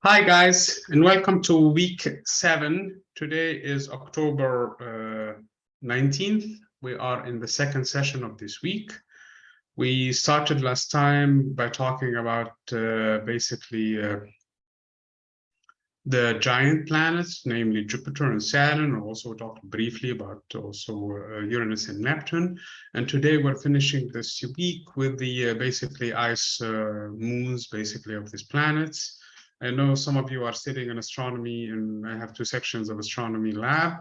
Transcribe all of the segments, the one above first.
Hi guys, and welcome to week 7. Today is October 19th. We are in the second session of this week. We started last time by talking about the giant planets, namely Jupiter and Saturn. Also talked briefly about Uranus and Neptune. And today we're finishing this week with the basically ice moons of these planets. I know some of you are studying in astronomy, and I have 2 sections of astronomy lab.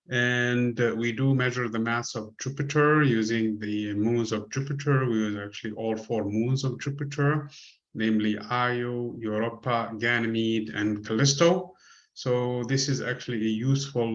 And we do measure the mass of Jupiter using the moons of Jupiter. We use actually all 4 moons of Jupiter, namely Io, Europa, Ganymede, and Callisto. So this is actually a useful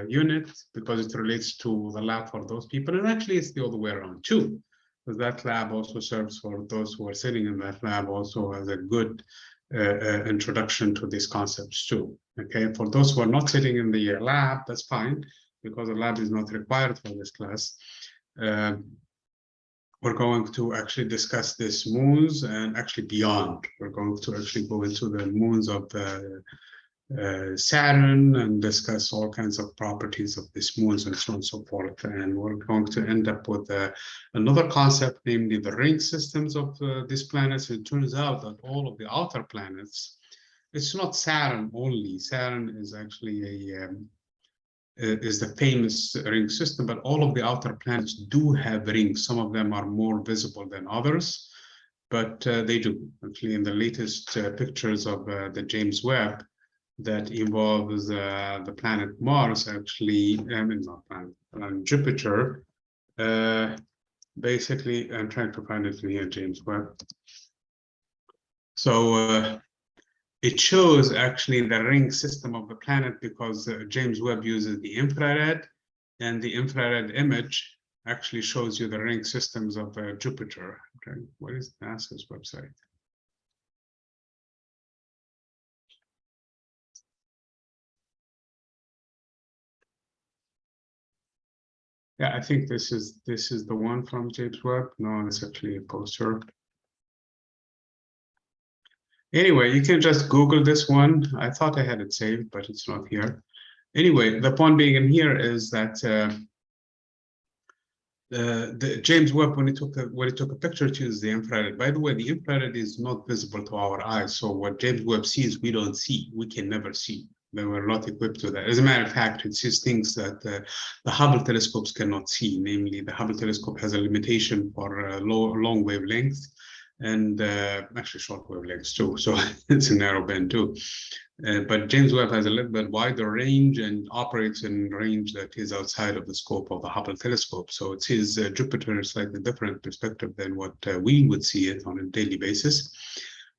unit because it relates to the lab for those people. And actually, it's the other way around too, because that lab also serves for those who are sitting in that lab also as a good introduction to these concepts too. Okay, for those who are not sitting in the lab, that's fine, because the lab is not required for this class. We're going to actually discuss these moons and actually beyond. We're going to actually go into the moons of Saturn and discuss all kinds of properties of these moons and so on and so forth. And we're going to end up with another concept, namely the ring systems of these planets. It turns out that all of the outer planets, it's not Saturn only. Saturn is actually is the famous ring system, but all of the outer planets do have rings. Some of them are more visible than others, but they do. Actually, in the latest pictures of the James Webb, that involves the planet Mars, actually, not planet, Jupiter. Basically, I'm trying to find it here, James Webb. So it shows actually the ring system of the planet because James Webb uses the infrared, and the infrared image actually shows you the ring systems of Jupiter. Okay, what is NASA's website? Yeah, I think this is the one from James Webb. No, it's actually a poster. Anyway, you can just Google this one. I thought I had it saved, but it's not here. Anyway, the point being in here is that the James Webb, when he took a picture, it used the infrared. By the way, the infrared is not visible to our eyes. So what James Webb sees, we don't see. We can never see. They were not equipped to that. As a matter of fact, it sees things that the Hubble telescopes cannot see. Namely, the Hubble telescope has a limitation for long wavelength, and actually short wavelengths too. So it's a narrow band too. But James Webb has a little bit wider range and operates in range that is outside of the scope of the Hubble telescope. So it sees Jupiter in a slightly different perspective than what we would see it on a daily basis.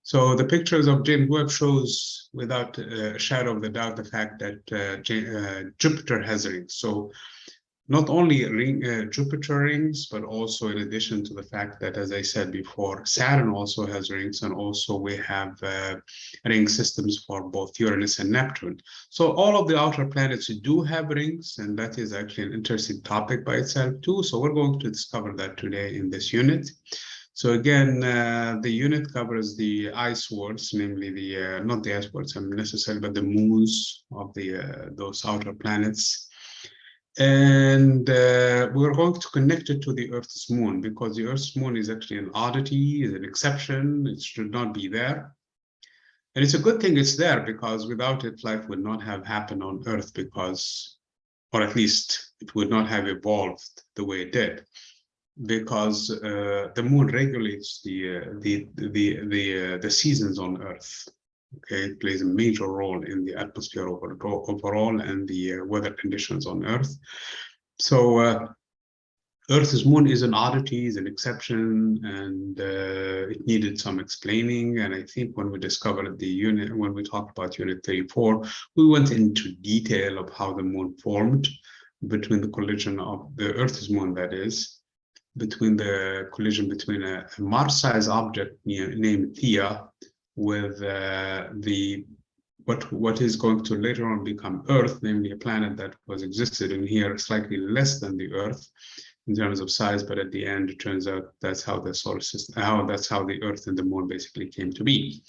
So the pictures of James Webb shows without a shadow of the doubt the fact that Jupiter has rings. So not only Jupiter rings, but also in addition to the fact that, as I said before, Saturn also has rings, and also we have ring systems for both Uranus and Neptune. So all of the outer planets do have rings, and that is actually an interesting topic by itself too. So we're going to discover that today in this unit. So again, the unit covers the ice worlds, namely the not the ice worlds necessarily, but the moons of the those outer planets. And we're going to connect it to the Earth's moon, because the Earth's moon is actually an oddity, is an exception. It should not be there. And it's a good thing it's there, because without it, life would not have happened on Earth, because, or at least it would not have evolved the way it did, because the moon regulates the seasons on Earth. Okay, it plays a major role in the atmosphere overall and the weather conditions on Earth. So Earth's moon is an oddity, is an exception, and it needed some explaining. And I think when we discovered the unit, when we talked about Unit 34, we went into detail of how the moon formed between the collision of the Earth's moon, that is, between the collision between a Mars-sized object named Theia with what is going to later on become Earth, namely a planet that was existed in here slightly less than the Earth in terms of size, but at the end it turns out that's how the solar system, that's how the Earth and the moon basically came to be.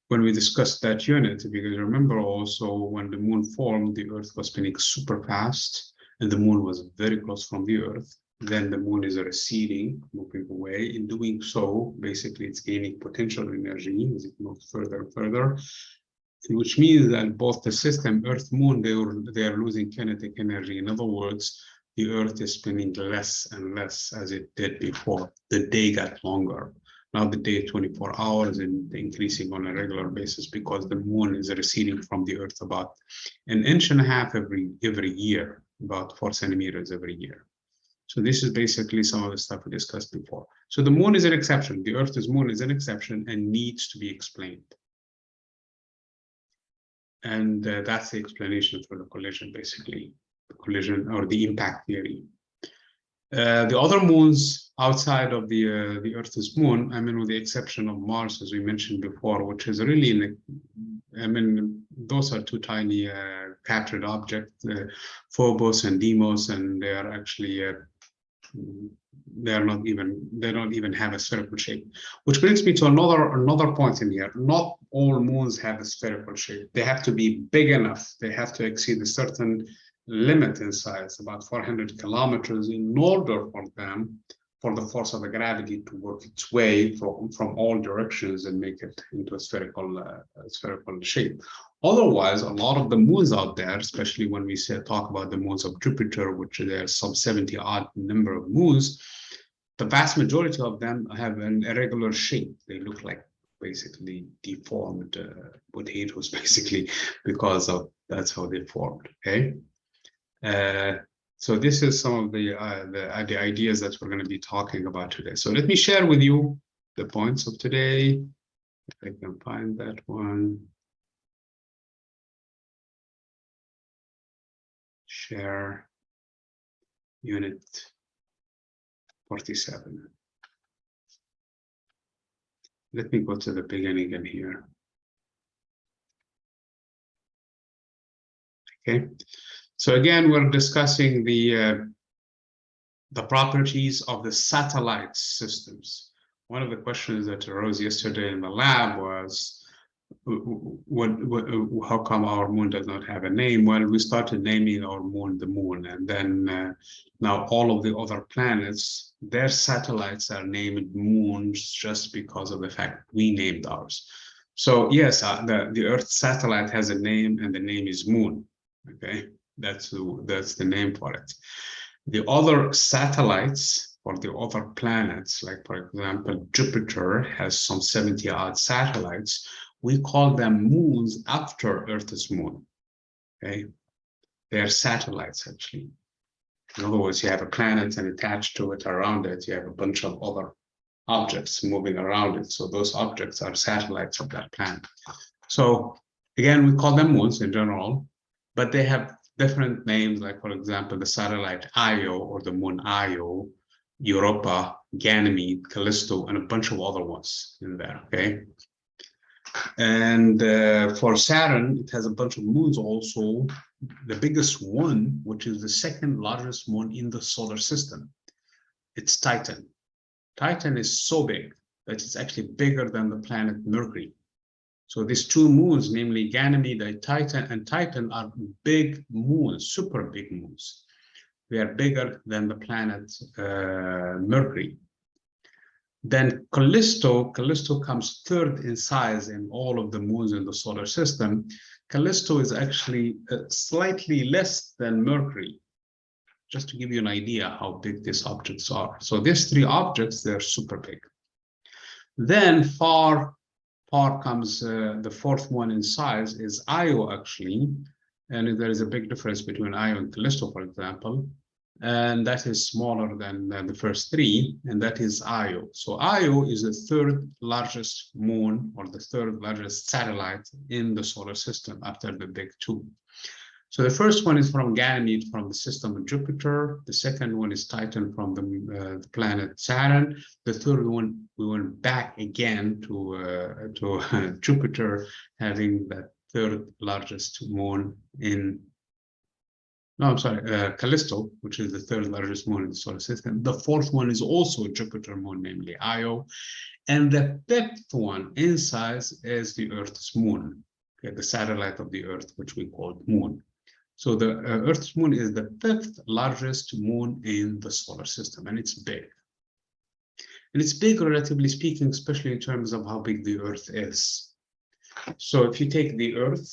when we discussed that unit, because remember also when the moon formed, the Earth was spinning super fast, and the moon was very close from the Earth. Then the moon is receding, moving away. In doing so, basically it's gaining potential energy as it moves further and further, which means that both the system, Earth, Moon, they are losing kinetic energy. In other words, the Earth is spinning less and less as it did before. The day got longer. Now the day 24 hours and increasing on a regular basis because the moon is receding from the Earth about 1.5 inches every year, about 4 centimeters every year. So this is basically some of the stuff we discussed before. So the moon is an exception. The Earth's moon is an exception and needs to be explained. And that's the explanation for the collision, basically, the collision or the impact theory. The other moons outside of the Earth's moon, I mean, with the exception of Mars, as we mentioned before, which is really, I mean, those are two tiny captured objects, Phobos and Deimos, and they are actually they don't even have a spherical shape, which brings me to another point in here. Not all moons have a spherical shape. They have to be big enough. They have to exceed a certain limit in size, about 400 kilometers, in order for the force of the gravity to work its way from all directions and make it into a spherical shape. Otherwise, a lot of the moons out there, especially when we talk about the moons of Jupiter, which there's some 70 odd number of moons, the vast majority of them have an irregular shape. They look like basically deformed potatoes, basically, because of that's how they formed. Okay. So this is some of the ideas that we're going to be talking about today. So let me share with you the points of today. If I can find that one. Share unit 47. Let me go to the beginning in here. Okay. So again, we're discussing the properties of the satellite systems. One of the questions that arose yesterday in the lab was, how come our moon does not have a name? Well, we started naming our moon the moon, and then now all of the other planets, their satellites are named moons just because of the fact we named ours. So yes, the Earth satellite has a name, and the name is Moon. Okay, that's the name for it. The other satellites for the other planets, like for example, Jupiter has some 70 odd satellites. We call them moons after Earth's moon. Okay, they are satellites actually. In other words, you have a planet, and attached to it, around it, you have a bunch of other objects moving around it. So those objects are satellites of that planet. So again, we call them moons in general, but they have different names, like for example, the satellite Io or the moon Io, Europa, Ganymede, Callisto, and a bunch of other ones in there, okay? And for Saturn, it has a bunch of moons also. The biggest one, which is the second largest moon in the solar system, it's Titan. Titan is so big that it's actually bigger than the planet Mercury. So these two moons, namely Ganymede and Titan, are big moons, super big moons. They are bigger than the planet Mercury. Then Callisto comes third in size in all of the moons in the solar system. Callisto is actually slightly less than Mercury, just to give you an idea how big these objects are. So these three objects, they're super big. Then far comes the fourth one in size is Io, actually. And there is a big difference between Io and Callisto, for example. And that is smaller than the first three, and that is Io. So Io is the third largest moon, or the third largest satellite in the solar system after the big two. So the first one is from Ganymede, from the system of Jupiter. The second one is Titan, from the planet Saturn. The third one, we went back again to Jupiter, having that third largest moon in, no, I'm sorry, Callisto, which is the third largest moon in the solar system. The fourth one is also a Jupiter moon, namely Io. And the fifth one in size is the Earth's moon, okay, the satellite of the Earth, which we call moon. So the Earth's moon is the fifth largest moon in the solar system, and it's big. And it's big, relatively speaking, especially in terms of how big the Earth is. So if you take the Earth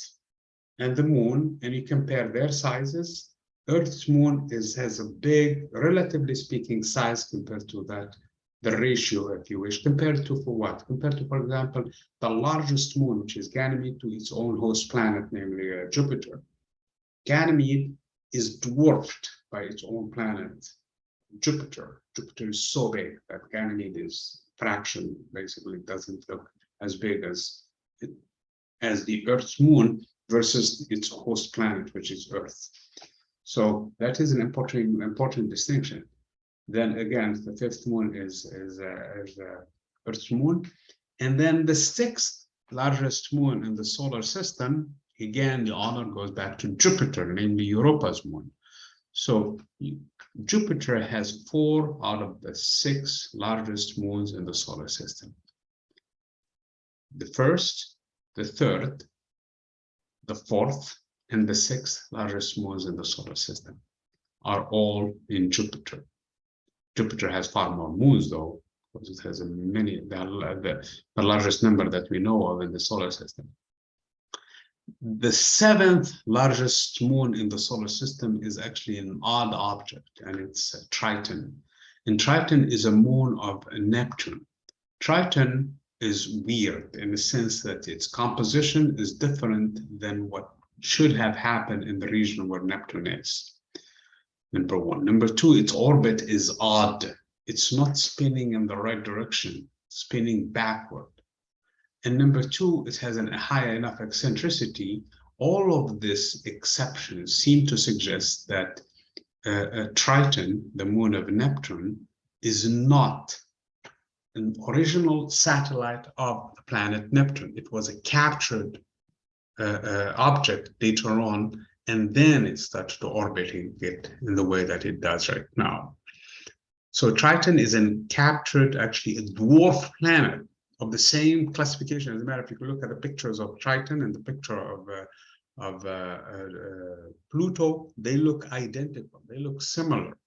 and the moon and you compare their sizes, Earth's moon has a big, relatively speaking, size compared to that, the ratio, if you wish, compared to for what? Compared to, for example, the largest moon, which is Ganymede, to its own host planet, namely Jupiter. Ganymede is dwarfed by its own planet, Jupiter. Jupiter is so big that Ganymede is fraction, basically doesn't look as big as the Earth's moon versus its host planet, which is Earth. So that is an important distinction. Then again, the fifth moon is Earth's moon, and then the sixth largest moon in the solar system. Again, the honor goes back to Jupiter, namely Europa's moon. So Jupiter has 4 out of the 6 largest moons in the solar system. The first, the third, the fourth, and the 6th largest moons in the solar system are all in Jupiter. Jupiter has far more moons, though, because it has the largest number that we know of in the solar system. The 7th largest moon in the solar system is actually an odd object, and it's Triton. And Triton is a moon of Neptune. Triton is weird in the sense that its composition is different than what should have happened in the region where Neptune is. Number one. Number two, its orbit is odd. It's not spinning in the right direction, spinning backward. And number two, it has a high enough eccentricity. All of these exceptions seem to suggest that Triton, the moon of Neptune, is not an original satellite of the planet Neptune. It was a captured object later on, and then it started to orbiting it in the way that it does right now. So Triton is actually a dwarf planet of the same classification. As a matter of fact, if you look at the pictures of Triton and the picture of Pluto, they look identical. They look similar.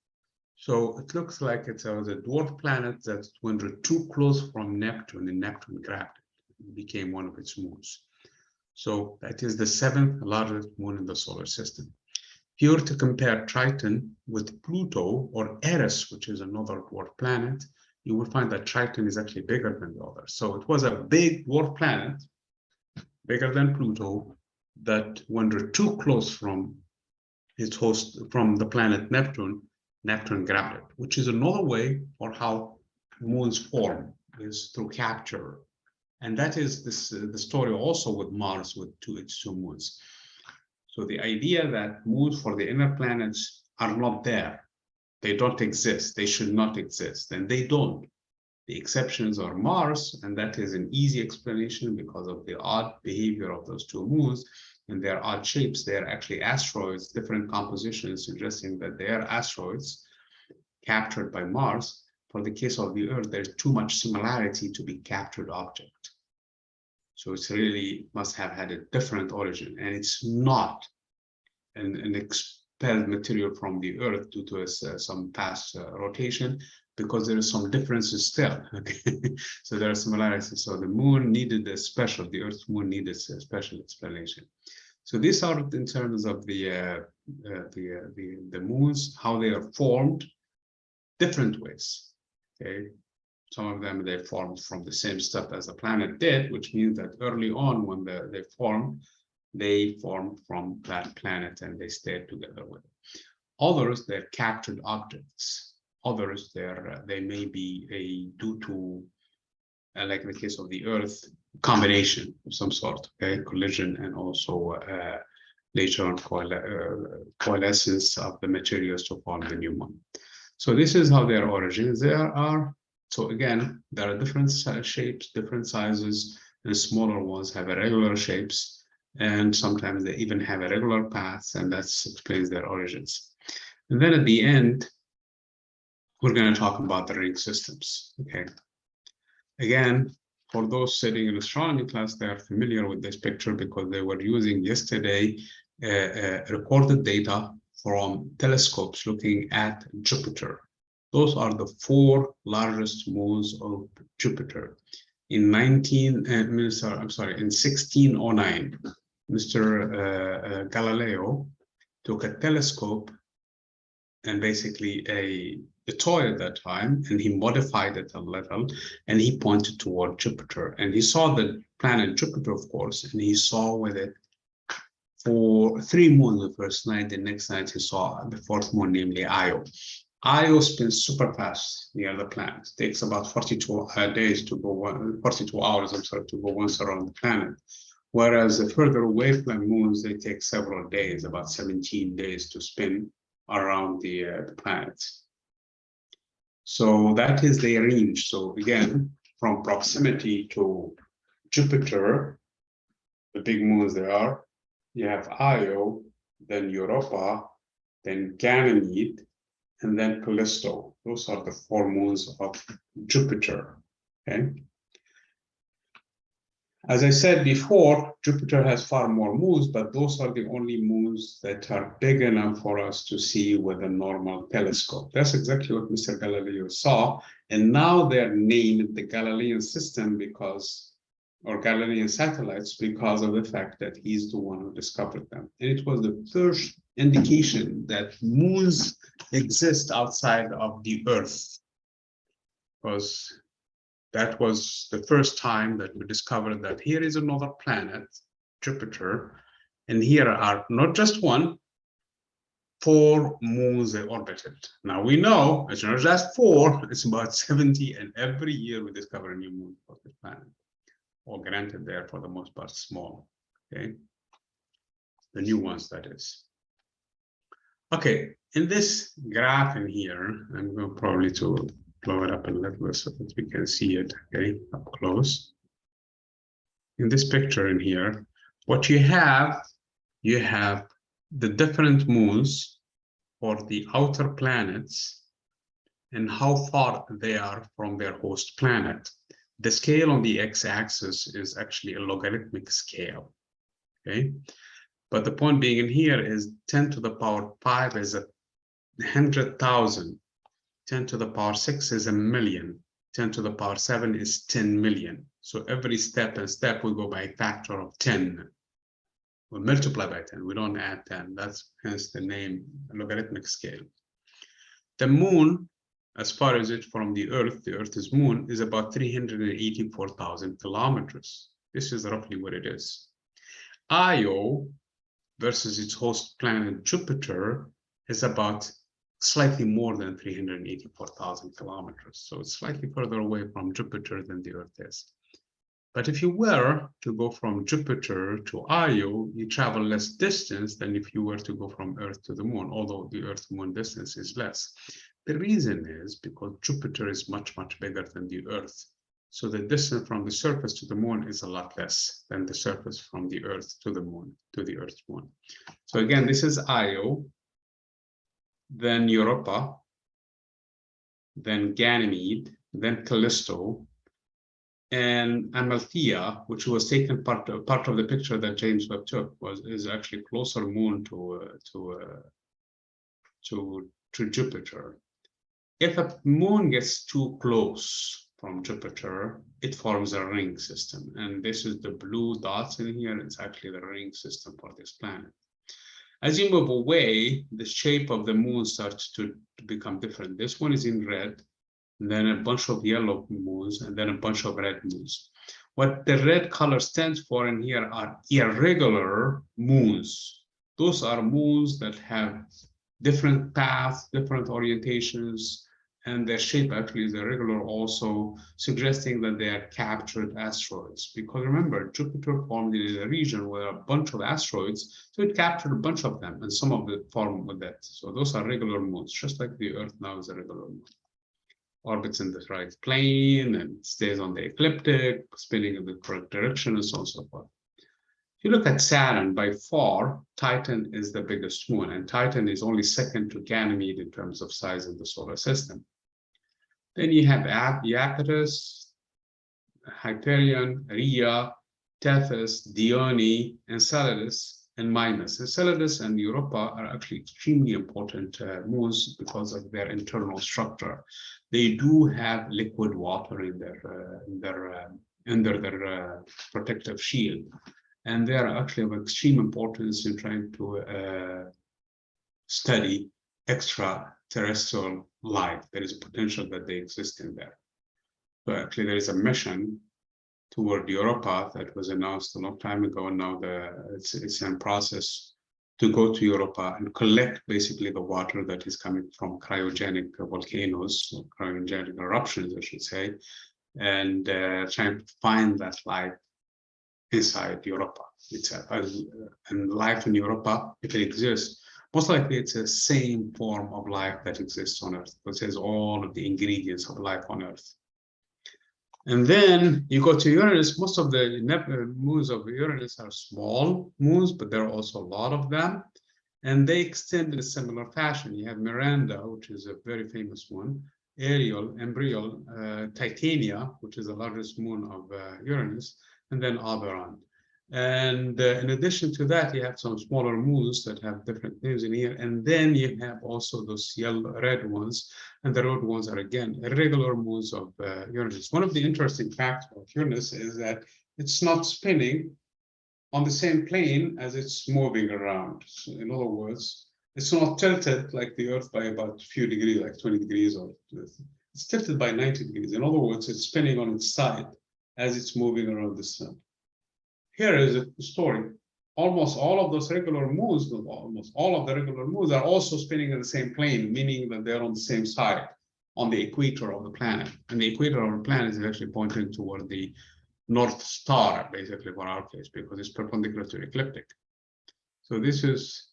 So it looks like it's a dwarf planet that wandered too close from Neptune, and Neptune grabbed it and became one of its moons. So that is the 7th largest moon in the solar system. If you were to compare Triton with Pluto or Eris, which is another dwarf planet, you will find that Triton is actually bigger than the others. So it was a big dwarf planet, bigger than Pluto, that wandered too close from its host, from the planet Neptune. Neptune grabbed it, which is another way for how moons form, is through capture. And that is the story also with Mars, with its two moons. So the idea that moons for the inner planets are not there, they don't exist, they should not exist, and they don't. The exceptions are Mars, and that is an easy explanation because of the odd behavior of those two moons and their odd shapes. They are actually asteroids, different compositions, suggesting that they are asteroids captured by Mars. For the case of the Earth, there's too much similarity to be captured object. So it's really must have had a different origin, and it's not an expelled material from the Earth due to some past rotation, because there is some differences still. Okay? So there are similarities. So the moon needed the Earth's moon needed a special explanation. So these are in terms of the moons, how they are formed, different ways. Okay. Some of them, they formed from the same stuff as the planet did, which means that early on when they formed from that planet and they stayed together with it. Others, they're captured objects. Others, they may be due to, like in the case of the Earth, combination of some sort, okay, collision, and also later on coalescence of the materials to form the new one. So this is how their origins are. So again, there are different shapes, different sizes, and smaller ones have irregular shapes, and sometimes they even have irregular paths, and that explains their origins. And then at the end, we're going to talk about the ring systems. Okay. Again, for those sitting in astronomy class, they are familiar with this picture because they were using yesterday recorded data from telescopes looking at Jupiter. Those are the 4 largest moons of Jupiter. In 1609, Mr. Galileo took a telescope and basically a toy at that time, and he modified it a little, and he pointed toward Jupiter, and he saw the planet Jupiter, of course, and he saw with it for 3 moons the first night. The next night he saw the 4th moon, namely Io. Io spins super fast near the planet. It takes about 42 days to go 42 hours, I'm sorry, to go once around the planet. Whereas the further away from moons, they take several days, about 17 days to spin around the planet. So that is the range. So again, from proximity to Jupiter, the big moons there are, you have Io, then Europa, then Ganymede, and then Callisto. Those are the 4 moons of Jupiter. Okay. As I said before, Jupiter has far more moons, but those are the only moons that are big enough for us to see with a normal telescope. That's exactly what Mr. Galileo saw. And now they're named the Galilean system because, or Galilean satellites, because of the fact that he's the one who discovered them. And it was the first indication that moons exist outside of the Earth, because that was the first time that we discovered that here is another planet, Jupiter, and here are not just 1, 4 moons that orbit it. Now we know it's not just 4, it's about 70, and every year we discover a new moon for the planet. Or granted, they are for the most part small, okay? The new ones, that is. Okay, in this graph in here, I'm going probably to blow it up a little bit so that we can see it, okay, up close. In this picture in here, what you have the different moons for the outer planets and how far they are from their host planet. The scale on the x-axis is actually a logarithmic scale, okay? But the point being in here is 10 to the power 5 is 100,000. 10 to the power 6 is 1,000,000. 10 to the power 7 is 10 million. So every step we go by a factor of 10. We multiply by 10. We don't add 10. That's hence the name logarithmic scale. The moon, as far as it from the Earth's moon, is about 384,000 kilometers. This is roughly what it is. Io versus its host planet Jupiter is about slightly more than 384,000 kilometers. So it's slightly further away from Jupiter than the Earth is. But if you were to go from Jupiter to Io, you travel less distance than if you were to go from Earth to the moon, although the Earth-Moon distance is less. The reason is because Jupiter is much, much bigger than the Earth. So the distance from the surface to the moon is a lot less than the surface from the Earth to the moon, to the Earth's moon. So again, this is Io, then Europa, then Ganymede, then Callisto, and Amalthea, which was taken part of the picture that James Webb took, is actually closer moon to Jupiter. If a moon gets too close from Jupiter, it forms a ring system, and this is the blue dots in here. It's actually the ring system for this planet. As you move away, the shape of the moon starts to become different. This one is in red, and then a bunch of yellow moons, and then a bunch of red moons. What the red color stands for in here are irregular moons. Those are moons that have different paths, different orientations, and their shape actually is irregular, also suggesting that they are captured asteroids. Because remember, Jupiter formed in a region where a bunch of asteroids, so it captured a bunch of them, and some of them formed with that. So those are regular moons, just like the Earth now is a regular moon. Orbits in the right plane and stays on the ecliptic, spinning in the correct direction, and so on and so forth. If you look at Saturn, by far, Titan is the biggest moon, and Titan is only second to Ganymede in terms of size in the solar system. Then you have Iapetus, Hyperion, Rhea, Tethys, Dione, Enceladus, and Mimas. Enceladus and Europa are actually extremely important moons because of their internal structure. They do have liquid water in under their protective shield, and they are actually of extreme importance in trying to study extraterrestrial life. There is a potential that they exist in there. So actually, there is a mission toward Europa that was announced a long time ago, and now it's in process to go to Europa and collect basically the water that is coming from cryogenic volcanoes, or cryogenic eruptions, I should say, and trying to find that life inside Europa itself. And life in Europa, if it exists, most likely it's the same form of life that exists on Earth, which has all of the ingredients of life on Earth. And then you go to Uranus. Most of the moons of Uranus are small moons, but there are also a lot of them. And they extend in a similar fashion. You have Miranda, which is a very famous one, Ariel, Embryol, Titania, which is the largest moon of Uranus, and then Oberon. And in addition to that, you have some smaller moons that have different names in here. And then you have also those yellow, red ones. And the red ones are, again, irregular moons of Uranus. One of the interesting facts about Uranus is that it's not spinning on the same plane as it's moving around. So in other words, it's not tilted like the Earth by about a few degrees, like 20 degrees, or it's tilted by 90 degrees. In other words, it's spinning on its side as it's moving around the sun. Here is a story. Almost all of those regular moons, almost all of the regular moons are also spinning in the same plane, meaning that they're on the same side, on the equator of the planet. And the equator of the planet is actually pointing toward the North Star, basically, for our case, because it's perpendicular to ecliptic. So this is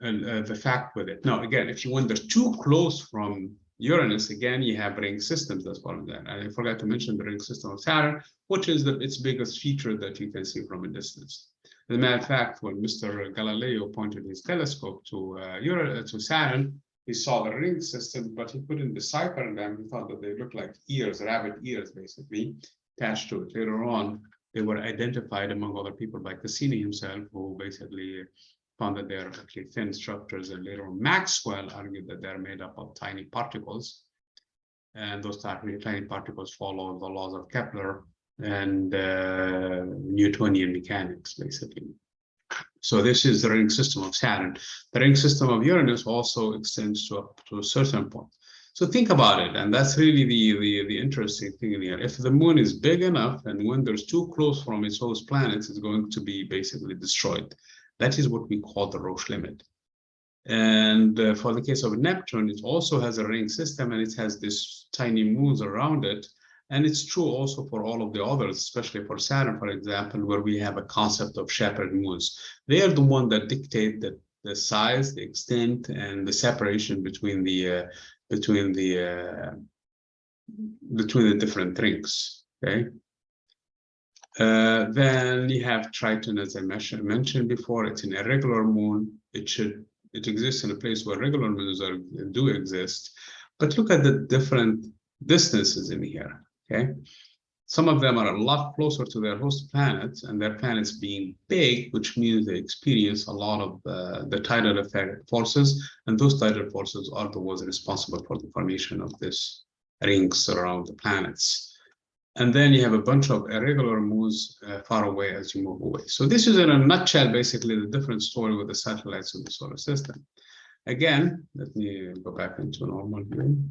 the fact with it. Now, again, if you wander too close from Uranus, again, you have ring systems as part of that. And I forgot to mention the ring system of Saturn, which is its biggest feature that you can see from a distance. As a matter of fact, when Mr. Galileo pointed his telescope to Saturn, he saw the ring system, but he couldn't decipher them. He thought that they looked like ears, rabbit ears, basically, attached to it. Later on, they were identified, among other people, by Cassini himself, who basically found that they are actually thin structures, and later on Maxwell argued that they're made up of tiny particles, and those tiny particles follow the laws of Kepler and Newtonian mechanics, basically. So this is the ring system of Saturn. The ring system of Uranus also extends to a certain point. So think about it, and that's really the interesting thing in here. If the moon is big enough, and when there's too close from its host planets, it's going to be basically destroyed. That is what we call the Roche limit. And for the case of Neptune, it also has a ring system, and it has these tiny moons around it. And it's true also for all of the others, especially for Saturn, for example, where we have a concept of shepherd moons. They are the one that dictate the size, the extent, and the separation between the different rings. Okay. Then you have Triton, as I mentioned before. It's an irregular moon. It exists in a place where regular moons do exist. But look at the different distances in here. Okay, some of them are a lot closer to their host planets, and their planets being big, which means they experience a lot of the tidal effect forces, and those tidal forces are the ones responsible for the formation of these rings around the planets. And then you have a bunch of irregular moons far away as you move away. So this is, in a nutshell, basically the different story with the satellites of the solar system. Again, let me go back into normal view.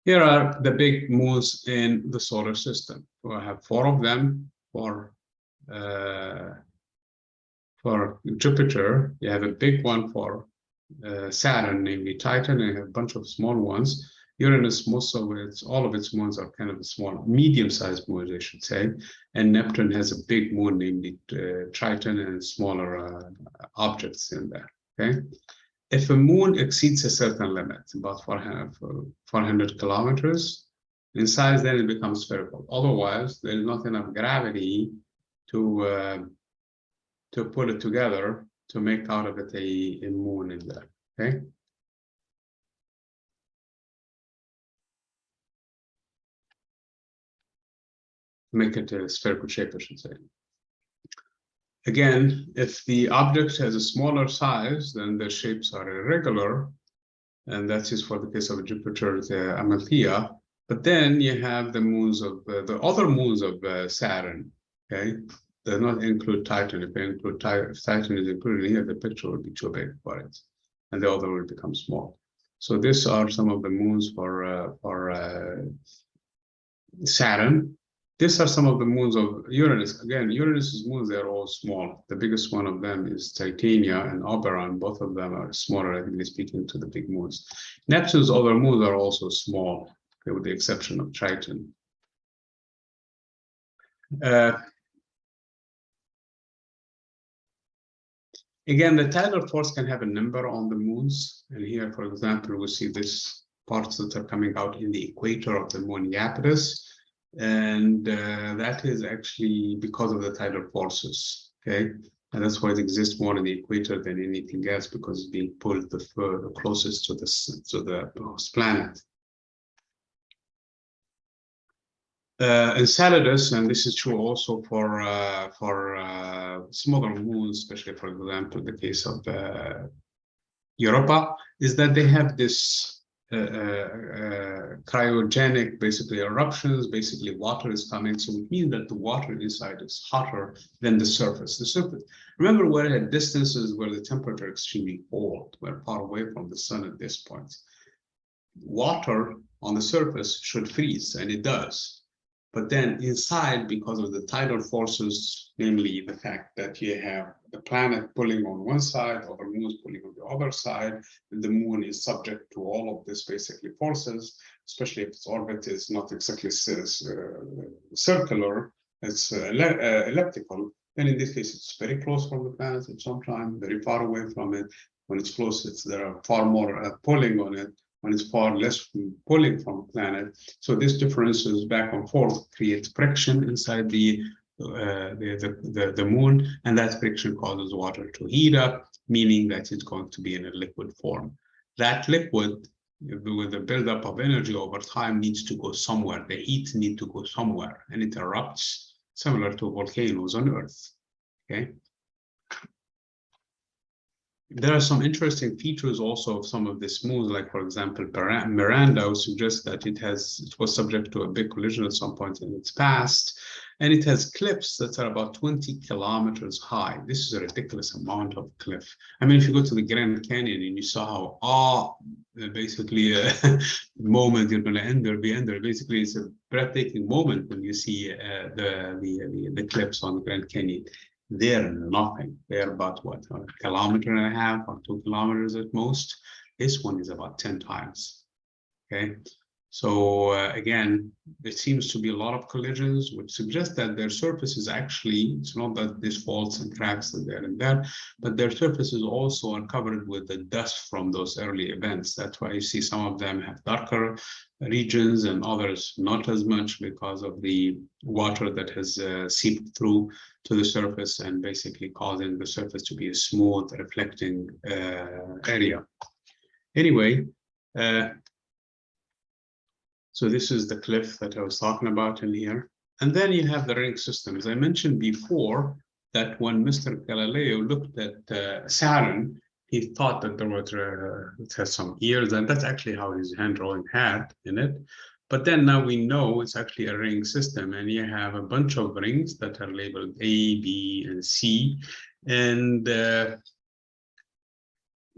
Here are the big moons in the solar system. So I have 4 of them for Jupiter. You have a big one for Saturn, namely Titan, and you have a bunch of small ones. Uranus, all of its moons are kind of small, medium-sized moons, I should say. And Neptune has a big moon, namely Triton, and smaller objects in there. Okay. If a moon exceeds a certain limit, about 400 kilometers in size, then it becomes spherical. Otherwise, there is not enough gravity to pull it together to make out of it a moon in there. Okay. make it a spherical shape, I should say. Again, if the object has a smaller size, then the shapes are irregular, and that is for the case of Jupiter, the Amalthea. But then you have the moons of the other moons of Saturn. Okay, does not include Titan. If they include Titan, if Titan is included here, the picture will be too big for it, and the other will become small. So these are some of the moons for Saturn. These are some of the moons of Uranus. Again, Uranus's moons, they're all small. The biggest one of them is Titania and Oberon. Both of them are smaller, relatively speaking, to the big moons. Neptune's other moons are also small, okay, with the exception of Triton. Again, the tidal force can have a number on the moons. And here, for example, we see these parts that are coming out in the equator of the moon Iapetus. And that is actually because of the tidal forces, okay? And that's why it exists more in the equator than anything else, because it's being pulled the closest to the host planet. Enceladus, and this is true also for smaller moons, especially, for example, the case of Europa, is that they have this cryogenic, basically eruptions, basically water is coming. So it means that the water inside is hotter than the surface. The surface, remember, we're at distances where the temperature is extremely cold. We're far away from the sun at this point. Water on the surface should freeze, and it does. But then inside, because of the tidal forces, namely the fact that you have the planet pulling on one side, other moons pulling on the other side, and the moon is subject to all of this basically forces, especially if its orbit is not exactly circular, it's elliptical. Then in this case, it's very close from the planet at some time, very far away from it. When it's close, there are far more pulling on it. When it's far less pulling from the planet. So this differences back and forth creates friction inside the moon, and that friction causes water to heat up, meaning that it's going to be in a liquid form. That liquid, with the buildup of energy over time, needs to go somewhere. The heat needs to go somewhere, and it erupts, similar to volcanoes on Earth. Okay. There are some interesting features also of some of these moons, like, for example, Miranda, who suggests that it was subject to a big collision at some point in its past, and it has cliffs that are about 20 kilometers high. This is a ridiculous amount of cliff. I mean, if you go to the Grand Canyon and you saw how basically the moment you're going to be under, basically it's a breathtaking moment when you see the cliffs on the Grand Canyon. They're nothing. They're about what, a kilometer and a half or 2 kilometers at most. This one is about 10 times. Okay, so again, there seems to be a lot of collisions, which suggests that their surface is actually, it's not that there's faults and cracks and there, but their surfaces also are covered with the dust from those early events. That's why you see some of them have darker regions and others not as much, because of the water that has seeped through to the surface and basically causing the surface to be a smooth, reflecting area. Anyway, so this is the cliff that I was talking about in here. And then you have the ring system. As I mentioned before, that when Mr. Galileo looked at Saturn, he thought that there was it has some ears, and that's actually how his hand drawing had in it. But then now we know it's actually a ring system, and you have a bunch of rings that are labeled A, B, and C. And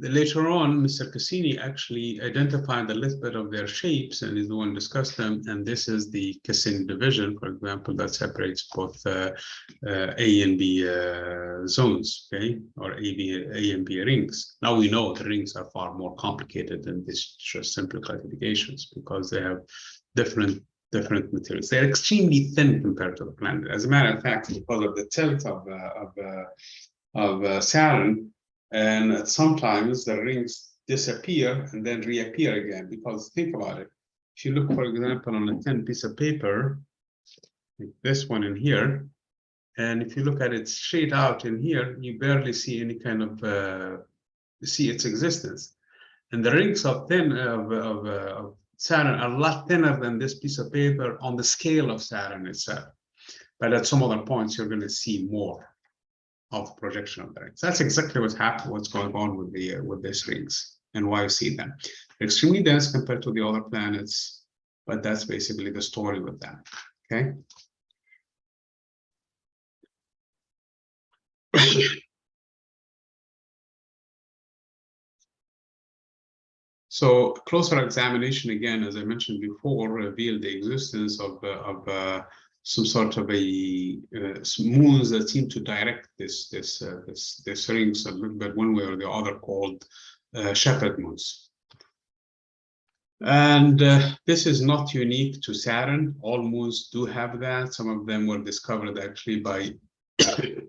later on, Mr. Cassini actually identified a little bit of their shapes, and is the one discussed them. And this is the Cassini division, for example, that separates both A and B zones, okay, or A and B rings. Now we know the rings are far more complicated than this just simple classifications, because they have different materials. They're extremely thin compared to the planet. As a matter of fact, because of the tilt of Saturn, and sometimes the rings disappear and then reappear again. Because think about it. If you look, for example, on a thin piece of paper, like this one in here, and if you look at it straight out in here, you barely see any kind of see its existence. And the rings of Saturn are a lot thinner than this piece of paper on the scale of Saturn itself. But at some other points, you're going to see more of projection of the rings. That's exactly what's going on with these rings, and why you see them. They're extremely dense compared to the other planets, but that's basically the story with them. Okay. So closer examination, again, as I mentioned before, revealed the existence of some sort of moons that seem to direct this rings a little bit one way or the other, called shepherd moons. And this is not unique to Saturn. All moons do have that. Some of them were discovered actually by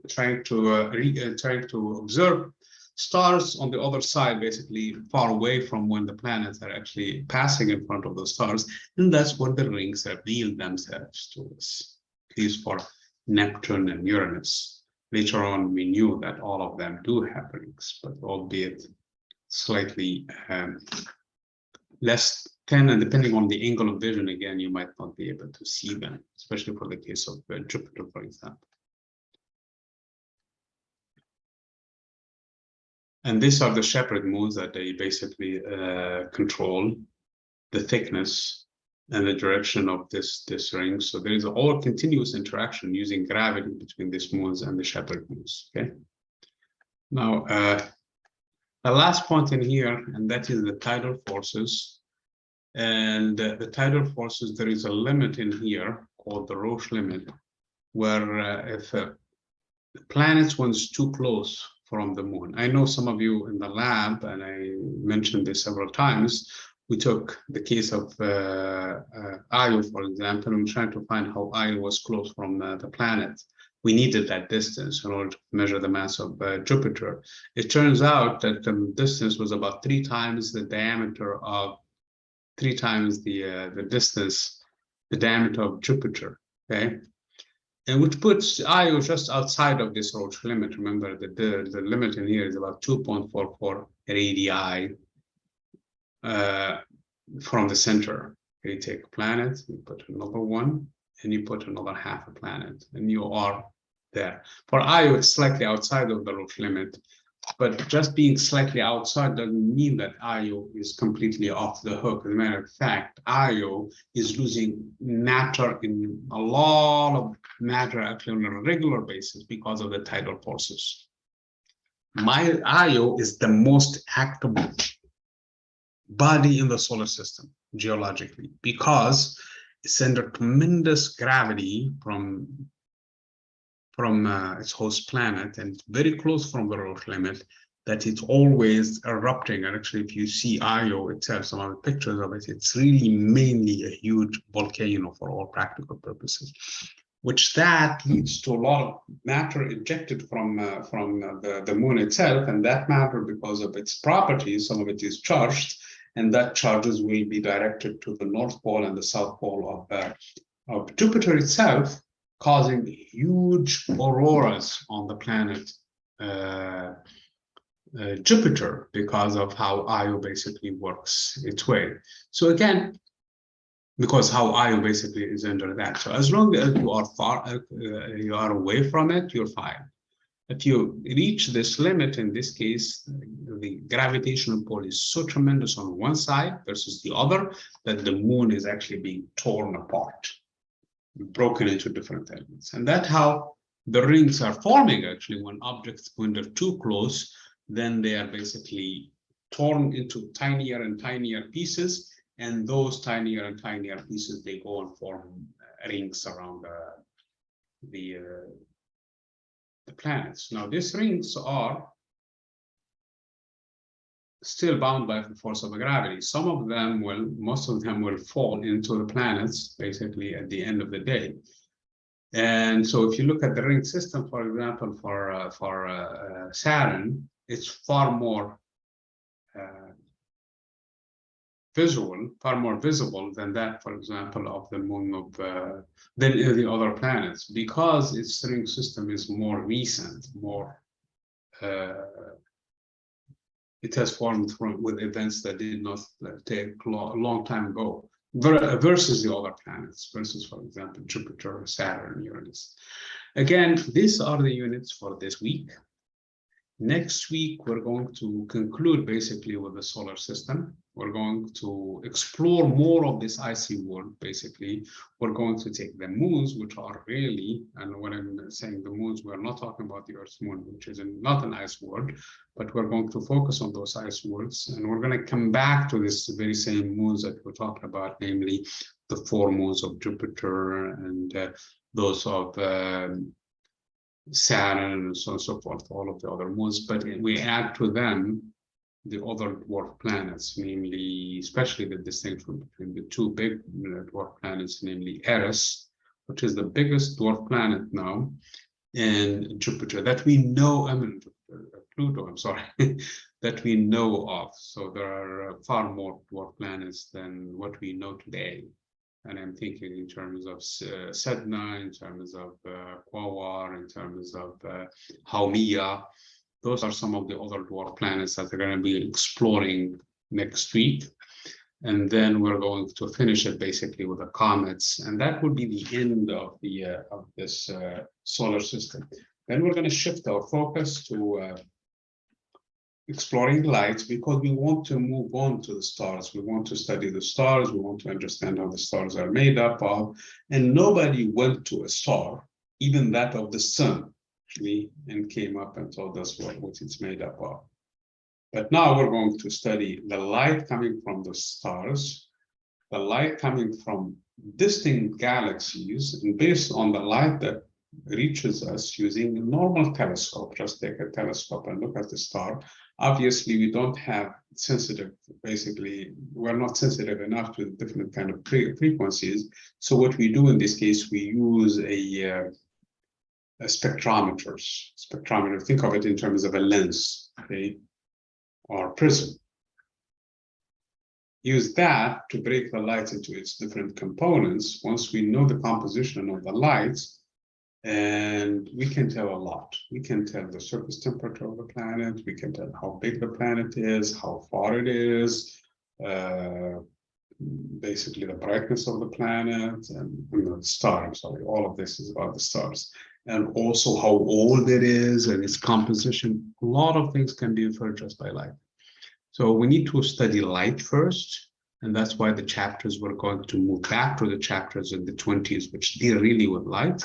trying to observe stars on the other side, basically far away from when the planets are actually passing in front of the stars, and that's what the rings reveal themselves to us, at least for Neptune and Uranus. Later on, we knew that all of them do have rings, but albeit slightly less thin, and depending on the angle of vision, again, you might not be able to see them, especially for the case of Jupiter, for example. And these are the shepherd moons that they basically control the thickness and the direction of this ring. So there is all continuous interaction using gravity between these moons and the shepherd moons. Okay. Now, the last point in here, and that is the tidal forces. And the tidal forces, there is a limit in here called the Roche limit, where if the planets one's too close from the moon. I know some of you in the lab, and I mentioned this several times, we took the case of Io, for example, and trying to find how Io was close from the planet. We needed that distance in order to measure the mass of Jupiter. It turns out that the distance was about 3 times the diameter of, 3 times the distance, the diameter of Jupiter, okay? And which puts Io just outside of this Roche limit. Remember that the limit in here is about 2.44 radii from the center. You take a planet, you put another one, and you put another half a planet, and you are there. For Io, it's slightly outside of the Roche limit, but just being slightly outside doesn't mean that Io is completely off the hook. As a matter of fact, Io is losing matter, in a lot of matter actually on a regular basis because of the tidal forces. Io is the most active body in the solar system geologically because it's under tremendous gravity from its host planet, and it's very close from the Roche limit, that it's always erupting. And actually, if you see Io itself, some of the pictures of it, it's really mainly a huge volcano for all practical purposes, which that leads to a lot of matter ejected from the moon itself. And that matter, because of its properties, some of it is charged, and that charges will be directed to the North Pole and the South Pole of Jupiter itself, causing huge auroras on the planet Jupiter because of how Io basically works its way. So again, because how Io basically is under that. So as long as you are you are away from it, you're fine. If you reach this limit, in this case, the gravitational pull is so tremendous on one side versus the other that the moon is actually being torn apart, broken into different elements. And that's how the rings are forming actually. When objects, when they're too close, then they are basically torn into tinier and tinier pieces, and those tinier and tinier pieces, they go and form rings around the planets. Now these rings are still bound by the force of gravity. Some of them will, most of them will fall into the planets basically at the end of the day. And so if you look at the ring system, for example, for Saturn, it's far more far more visible than that, for example, of the moon of than the other planets, because its ring system is more recent, more it has formed with events that did not take a long time ago. versus the other planets, versus, for example, Jupiter, Saturn, Uranus. Again, these are the units for this week. Next week, we're going to conclude basically with the solar system. We're going to explore more of this icy world, basically. We're going to take the moons, which are really, and when I'm saying the moons, we're not talking about the Earth's moon, which is not an ice world, but we're going to focus on those ice worlds. And we're going to come back to this very same moons that we're talking about, namely the 4 moons of Jupiter and those of Saturn and so on and so forth, all of the other moons, but we add to them the other dwarf planets, namely, especially the distinction between the 2 big dwarf planets, namely Eris, which is the biggest dwarf planet now, and Jupiter that we know, Pluto, I'm sorry, that we know of. So there are far more dwarf planets than what we know today. And I'm thinking in terms of Sedna, in terms of Quasar, in terms of Haumea. Those are some of the other dwarf planets that we're going to be exploring next week. And then we're going to finish it basically with the comets. And that will be the end of this solar system. Then we're going to shift our focus to exploring light, because we want to move on to the stars. We want to study the stars. We want to understand how the stars are made up of. And nobody went to a star, even that of the sun, actually, and came up and told us what it's made up of. But now we're going to study the light coming from the stars, the light coming from distant galaxies, and based on the light that reaches us using a normal telescope, just take a telescope and look at the star. Obviously, we don't have sensitive, basically, we're not sensitive enough to different kind of frequencies. So what we do in this case, we use a spectrometer. Think of it in terms of a lens, okay, or prism. Use that to break the light into its different components. Once we know the composition of the lights, and we can tell a lot. We can tell the surface temperature of the planet. We can tell how big the planet is, how far it is, basically the brightness of the planet and the star. I'm sorry, all of this is about the stars. And also how old it is and its composition. A lot of things can be inferred just by light. So we need to study light first. And that's why the chapters, we're going to move back to the chapters in the 20s, which deal really with light.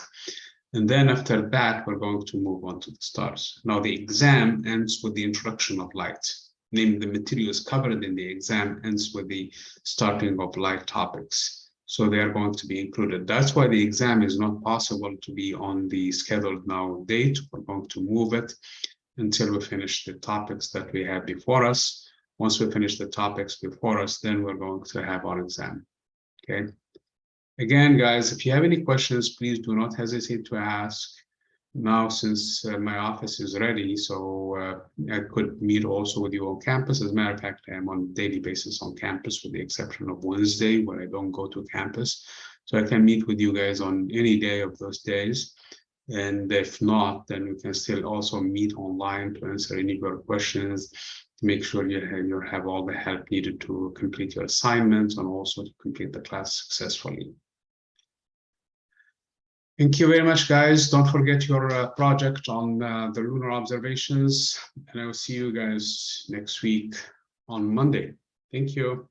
And then after that, we're going to move on to the stars. Now, the exam ends with the introduction of light. Namely, the materials covered in the exam ends with the starting of light topics. So they are going to be included. That's why the exam is not possible to be on the scheduled now date. We're going to move it until we finish the topics that we have before us. Once we finish the topics before us, then we're going to have our exam, okay? Again, guys, if you have any questions, please do not hesitate to ask. Now, since my office is ready, so I could meet also with you on campus. As a matter of fact, I am on a daily basis on campus, with the exception of Wednesday, when I don't go to campus. So I can meet with you guys on any day of those days. And if not, then we can still also meet online to answer any of your questions, to make sure you have all the help needed to complete your assignments and also to complete the class successfully. Thank you very much, guys. Don't forget your project on the lunar observations, and I will see you guys next week on Monday. Thank you.